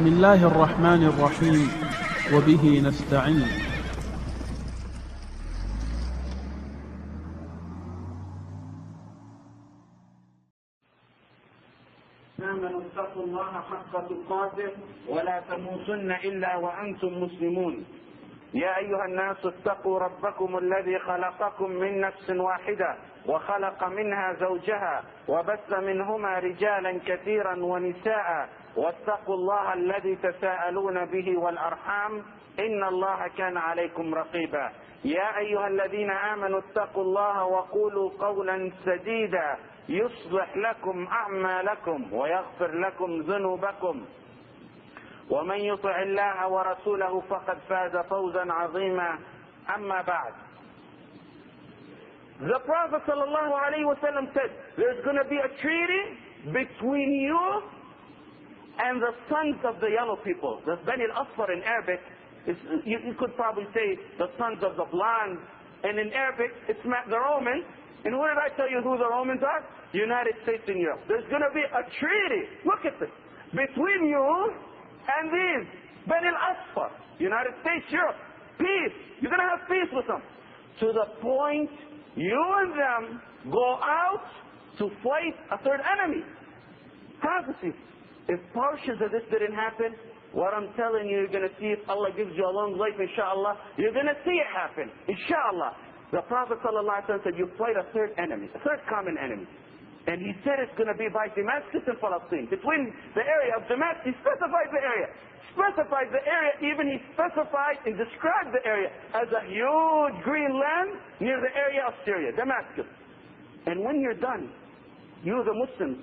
بسم الله الرحمن الرحيم وبه نستعين. آمنوا اتقوا الله حق تقاته ولا تموتن إلا وأنتم مسلمون. يا أيها الناس اتقوا ربكم الذي خلقكم من نفس واحدة وخلق منها زوجها وبث منهما رجالا كثيرا ونساء واتقوا الله الذي تساءلون به والأرحام إن الله كان عليكم رقيبا. يا أيها الذين آمنوا اتقوا الله وقولوا قولا سديدا يصلح لكم أعمالكم ويغفر لكم ذنوبكم ومن يطع الله ورسوله فقد فاز فوزا عظيما. أما بعد. The Prophet ﷺ said, there's going to be a treaty between you and the sons of the yellow people. The Bani al-Asfar in Arabic, you could probably say the sons of the blonde. And in Arabic, it's the Romans. And what did I tell you who the Romans are? United States and Europe. There's going to be a treaty, look at this, between you and these Bani al-Asfar, United States, Europe. Peace. You're going to have peace with them. To the point you and them go out to fight a third enemy. Prophecy. If portions of this didn't happen, what I'm telling you, you're going to see if Allah gives you a long life, inshallah, you're going to see it happen, inshallah. The Prophet ﷺ said, you fight a third enemy, a third common enemy. And he said it's going to be by Damascus and Palestine. Between the area of Damascus, he specified the area. Specified the area, even he specified and described the area as a huge green land near the area of Syria, Damascus. And when you're done, you the Muslims,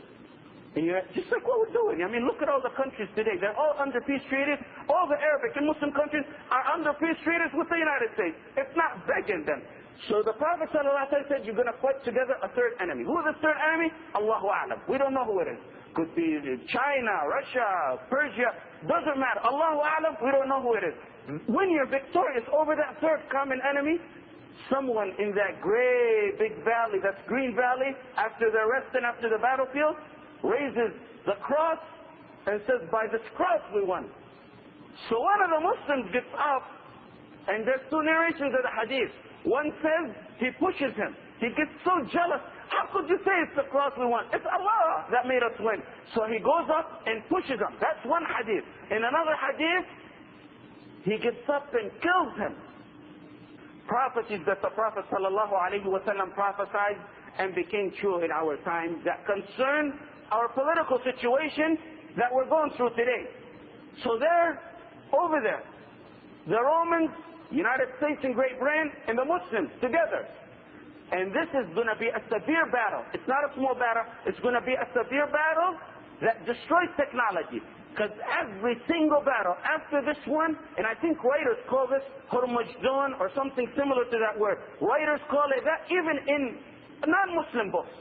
and you're just like what we're doing. I mean, look at all the countries today. They're all under peace treaties. All the Arabic and Muslim countries are under peace treaties with the United States. It's not begging them. So the Prophet ﷺ said, you're going to put together a third enemy. Who is the third enemy? Allahu A'lam. We don't know who it is. Could be China, Russia, Persia. Doesn't matter. Allahu A'lam, we don't know who it is. When you're victorious over that third common enemy, someone in that gray big valley, that's Green Valley, after the rest and after the battlefield, raises the cross and says, by this cross we won. So one of the Muslims gets up, and there's two narrations of the hadith. One says he pushes him. He gets so jealous. How could you say it's the cross we won? It's Allah that made us win. So he goes up and pushes him. That's one hadith. In another hadith, he gets up and kills him. Prophecies that the Prophet ﷺ prophesied and became true in our time that concern our political situation that we're going through today. So they're over there. The Romans, United States and Great Britain, and the Muslims together. And this is going to be a severe battle. It's not a small battle. It's going to be a severe battle that destroys technology. Because every single battle after this one, and I think writers call this Hormuzdan or something similar to that word. Writers call it that even in non-Muslim books.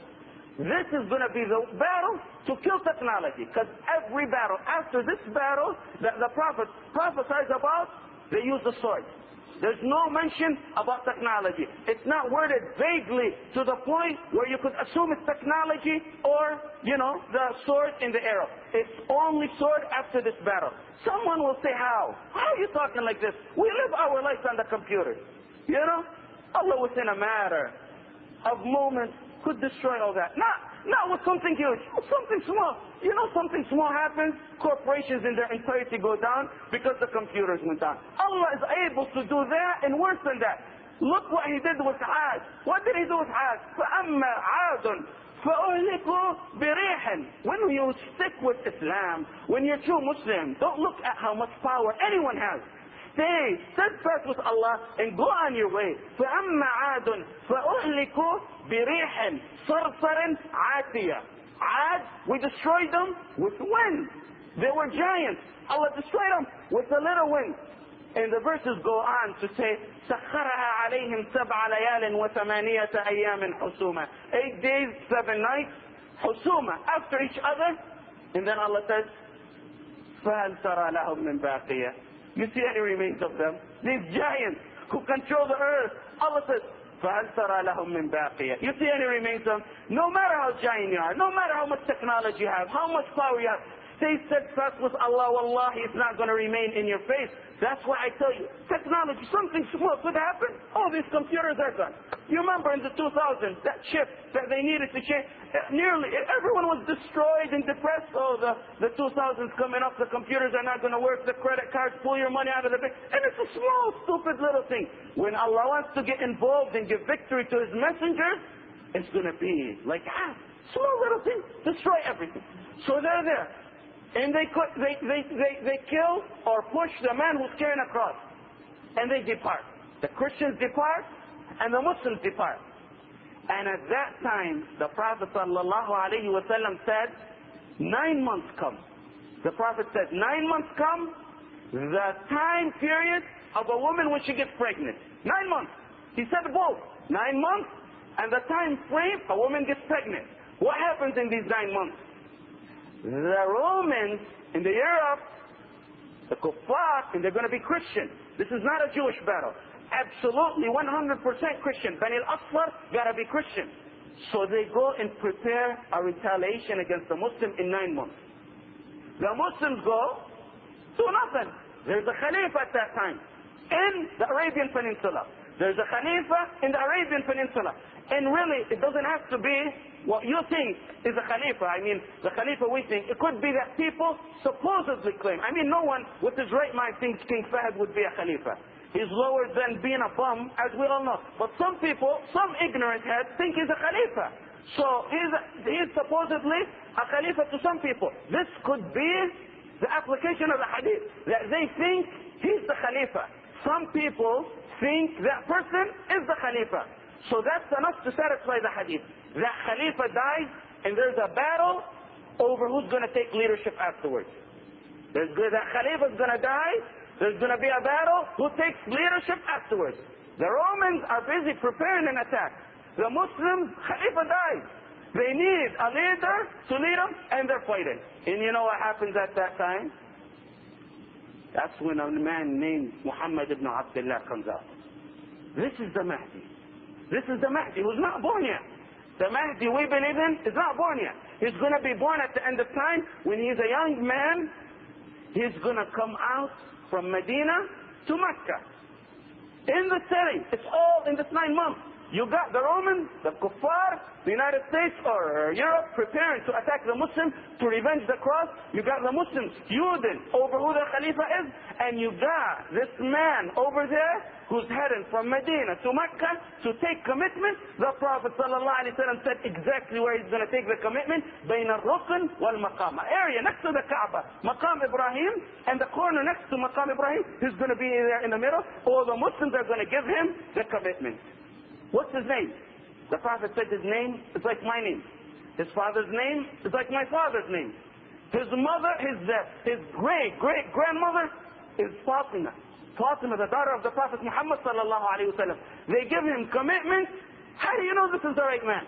This is going to be the battle to kill technology. Because every battle after this battle that the Prophet prophesies about, they use the sword. There's no mention about technology. It's not worded vaguely to the point where you could assume it's technology or, the sword in the arrow. It's only sword after this battle. Someone will say, how? How are you talking like this? We live our lives on the computer. Allah within a matter of moments could destroy all that. Not with something huge, with something small. Something small happens, corporations in their entirety go down because the computers went down. Allah is able to do that and worse than that. Look what He did with Ad. What did He do with Ad? فَأَمَّا عَادٌ فَأُهْلِكُوا بِرِيحٍ. When you stick with Islam, when you're true Muslim, don't look at how much power anyone has. Stay steadfast with Allah and go on your way. فَأَمَّا عَادٌ فَأُهْلِكُوا بِرِيحٍ صَرْصَرٍ عَاتِيَةٍ. Ad, we destroyed them with wind. They were giants. Allah destroyed them with a little wind. And the verses go on to say, سَخَّرَهَا عَلَيْهِمْ سَبْعَ لَيَالٍ وَثَمَانِيَةَ أَيَّامٍ حُسُومًا. 8 days, 7 nights, حُسُومًا, after each other. And then Allah says, فَهَلْ تَرَى لَهُمْ مِنْ بَاقِيَةٍ. You see any remains of them? These giants who control the earth. Allah says, فَهَلْ تَرَى لَهُمْ مِنْ بَاقِيَةٍ. You see any remains of them? No matter how giant you are, no matter how much technology you have, how much power you have, Stay steadfast with Allah. Wallahi, it's not going to remain in your face. That's why I tell you, technology, something small could happen. All these computers are gone. You remember in the 2000s, that chip that they needed to change, nearly everyone was destroyed and depressed. Oh, the 2000s coming up, the computers are not going to work, the credit cards, pull your money out of the bank. And it's a small, stupid little thing. When Allah wants to get involved and give victory to His messengers, it's going to be like, small little thing, destroy everything. So they're there. And they kill or push the man who's carrying a cross. And they depart. The Christians depart and the Muslims depart. And at that time, the Prophet ﷺ said, 9 months come. The Prophet said, 9 months come, the time period of a woman when she gets pregnant. 9 months. He said both. 9 months and the time frame a woman gets pregnant. What happens in these 9 months? The Romans in the Europe, the Kuffar, and they're going to be Christian. This is not a Jewish battle. Absolutely 100% Christian. Bani al-Asfar got to be Christian. So they go and prepare a retaliation against the Muslim in 9 months. The Muslims go, do nothing. There's a Khalifa at that time in the Arabian Peninsula. There's a Khalifa in the Arabian Peninsula. And really, it doesn't have to be what you think is a Khalifa. I mean, the Khalifa we think, it could be that people supposedly claim. I mean, no one with his right mind thinks King Fahd would be a Khalifa. He's lower than being a bum, as we all know. But some people, some ignorant heads, think he's a Khalifa. So he's supposedly a Khalifa to some people. This could be the application of the Hadith, that they think he's the Khalifa. Some people think that person is the Khalifa. So that's enough to satisfy the Hadith. That Khalifa dies and there's a battle over who's going to take leadership afterwards. That Khalifa is going to die, there's going to be a battle who takes leadership afterwards. The Romans are busy preparing an attack. The Muslims, Khalifa dies. They need a leader to lead them, and they're fighting. And you know what happens at that time? That's when a man named Muhammad ibn Abdullah comes out. This is the Mahdi. This is the Mahdi who's not born yet. The Mahdi we believe in is not born yet. He's going to be born at the end of time. When he's a young man, he's going to come out from Medina to Mecca. In the city. It's all in this 9 months. You got the Romans, the Kuffar, the United States or Europe preparing to attack the Muslims to revenge the cross. You got the Muslims feuding over who the Khalifa is. And you got this man over there who's heading from Medina to Mecca to take commitment. The Prophet ﷺ said exactly where he's going to take the commitment. بين الركن والمقام. Area next to the Kaaba. Maqam Ibrahim, and the corner next to Maqam Ibrahim. He's going to be there in the middle. All the Muslims are going to give him the commitment. What's his name? The Prophet said his name is like my name. His father's name is like my father's name. His mother, his great-grandmother is Fatima. Fatima, the daughter of the Prophet Muhammad sallallahu alaihi wasallam. They give him commitment. How do you know this is the right man?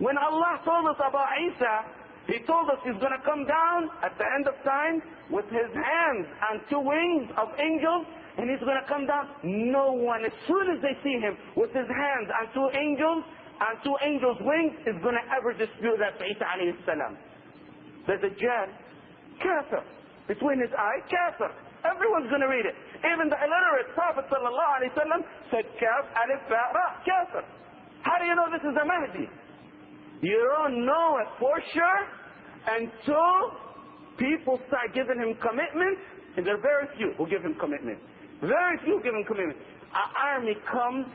When Allah told us about Isa, He told us He's going to come down at the end of time with His hands and 2 wings of angels. And He's going to come down. No one, as soon as they see Him with His hands and 2 angels and 2 angels' wings, is going to ever dispute that for Isa alayhi salam. The Dajjal, kafir. Between his eyes, kafir. Everyone's going to read it. Even the illiterate Prophet sallallahu alayhi wa sallam said kaf, alif, fa, ra, kafir. How do you know this is the Mahdi? You don't know it for sure until people start giving him commitment, and there are very few who give him commitment. Very few give him commitment. An army comes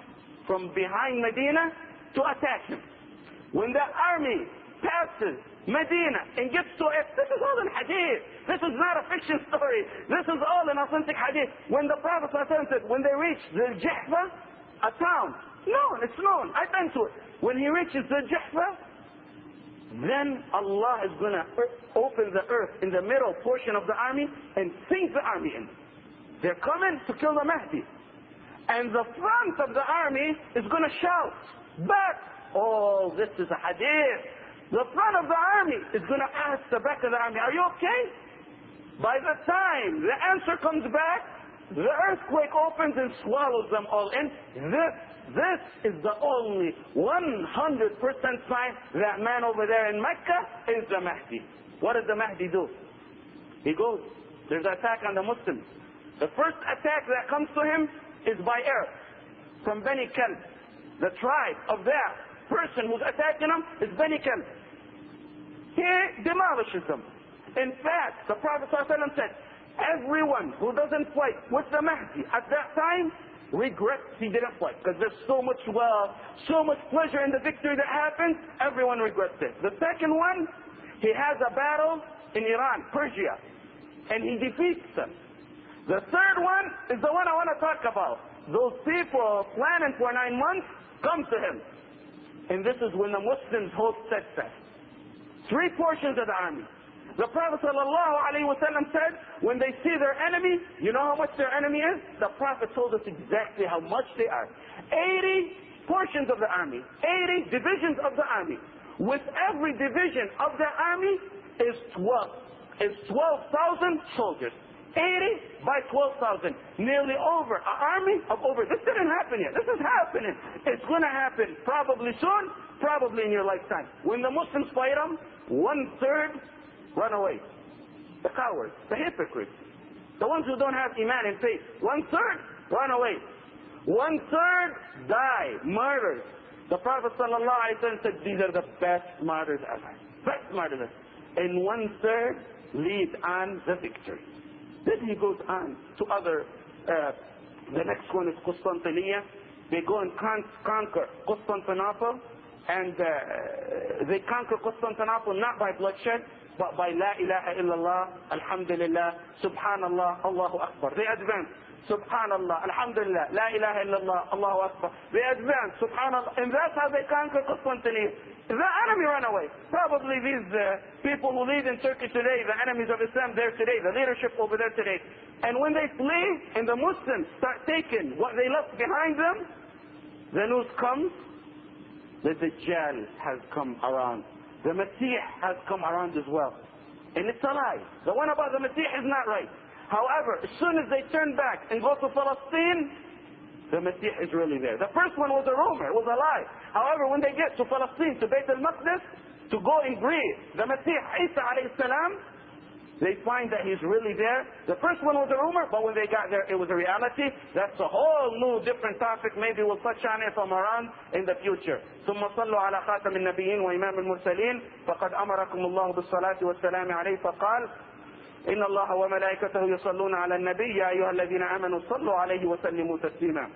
from behind Medina to attack him. When that army passes Medina and gets to it, this is all in hadith. This is not a fiction story. This is all in authentic hadith. When the Prophet said, when they reach the Juhfa, a town, it's known, I've been to it. When he reaches the Juhfa, then Allah is going to open the earth in the middle portion of the army and sink the army in. They're coming to kill the Mahdi. And the front of the army is going to shout, back! Oh, this is a hadith. The front of the army is going to ask the back of the army, are you okay? By the time the answer comes back, the earthquake opens and swallows them all in. This is the only 100% sign that man over there in Mecca is the Mahdi. What does the Mahdi do? He goes. There's an attack on the Muslims. The first attack that comes to him is by air from Bani Kalb. The tribe of that person who's attacking him is Bani Kalb. He demolishes them. In fact, the Prophet ﷺ said, everyone who doesn't fight with the Mahdi at that time regrets he didn't fight, because there's so much wealth, so much pleasure in the victory that happens. Everyone regrets it. The second one, he has a battle in Iran, Persia, and he defeats them. The third one is the one I want to talk about. Those people planning for 9 months come to him, and this is when the Muslims hold steadfast. 3 portions of the army. The Prophet ﷺ said, when they see their enemy, you know how much their enemy is? The Prophet told us exactly how much they are. 80 portions of the army, 80 divisions of the army. With every division of the army is 12,000 soldiers. 80 by 12,000, nearly over an army of over. This didn't happen yet. This is happening. It's going to happen probably soon, probably in your lifetime. When the Muslims fight them, 1/3 run away. The cowards, the hypocrites, the ones who don't have iman and faith. 1/3 run away. 1/3 die, martyrs. The Prophet ﷺ said these are the best martyrs ever. Best martyrs. And 1/3 lead on the victory. Then he goes on to other, the next one is Constantinople. They go and conquer Constantinople, and they conquer Constantinople not by bloodshed, but by La ilaha illallah, Alhamdulillah, Subhanallah, Allahu Akbar. They advance. Subhanallah, Alhamdulillah, La ilaha illallah, Allahu Akbar. They advance, Subhanallah, and that's how they conquer Constantinople. The enemy ran away. Probably these people who live in Turkey today, the enemies of Islam there today, the leadership over there today. And when they flee and the Muslims start taking what they left behind them, the news comes, the Dajjal has come around. The Masih has come around as well. And it's a lie. The one about the Masih is not right. However, as soon as they turn back and go to Palestine, the Masih is really there. The first one was a rumor, it was a lie. However, when they get to Palestine, to Bayt al-Maqdis, to go and breathe the Masih, Isa alayhi salam, they find that he's really there. The first one was a rumor, but when they got there, it was a reality. That's a whole new different topic. Maybe we'll touch on it from around in the future. ثم صلوا على خاتم النبيين وإمام المرسلين فقد أمركم الله بالصلاة والسلام عليه فقال إن الله وملائكته يصلون على النبي يا أيها الذين آمنوا صلوا عليه وسلموا تسليما.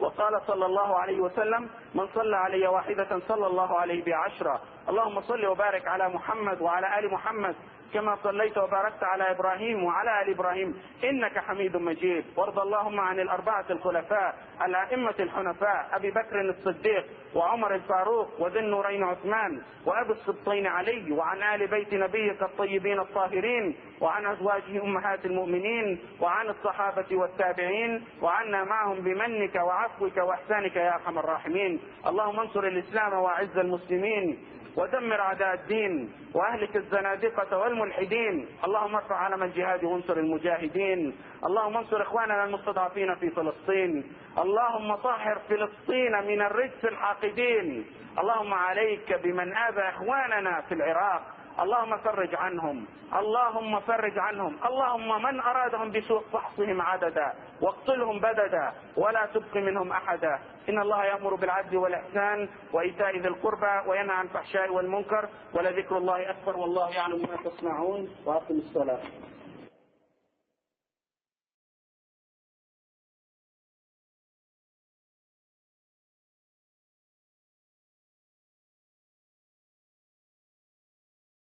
وقال صلى الله عليه وسلم من صلى علي واحدة صلى الله عليه ب10. اللهم صل وبارك على محمد وعلى آل محمد كما صليت وباركت على إبراهيم وعلى آل إبراهيم إنك حميد مجيد. وارض اللهم عن الأربعة الخلفاء الأئمة الحنفاء أبي بكر الصديق وعمر الفاروق وذي النورين عثمان وأبي السبطين علي وعن آل بيت نبيك الطيبين الطاهرين وعن أزواجه أمهات المؤمنين وعن الصحابة والتابعين وعنا معهم بمنك وعفوك وإحسانك يا أرحم الراحمين. اللهم انصر الإسلام وأعز المسلمين ودمر أعداء الدين وأهلك الزنادقة والملحدين. اللهم ارفع علم الجهاد وانصر المجاهدين. اللهم انصر إخواننا المستضعفين في فلسطين. اللهم طهر فلسطين من الرجس الحاقدين. اللهم عليك بمن آذى إخواننا في العراق. اللهم فرج عنهم، اللهم فرج عنهم، اللهم من أرادهم بسوء فحصهم عددا واقتلهم بددا ولا تبق منهم أحدا. إن الله يأمر بالعدل والإحسان وإيتاء ذي القربى وينهى عن الفحشاء والمنكر ولذكر الله أكبر والله يعلم ما تصنعون. وأقم الصلاة.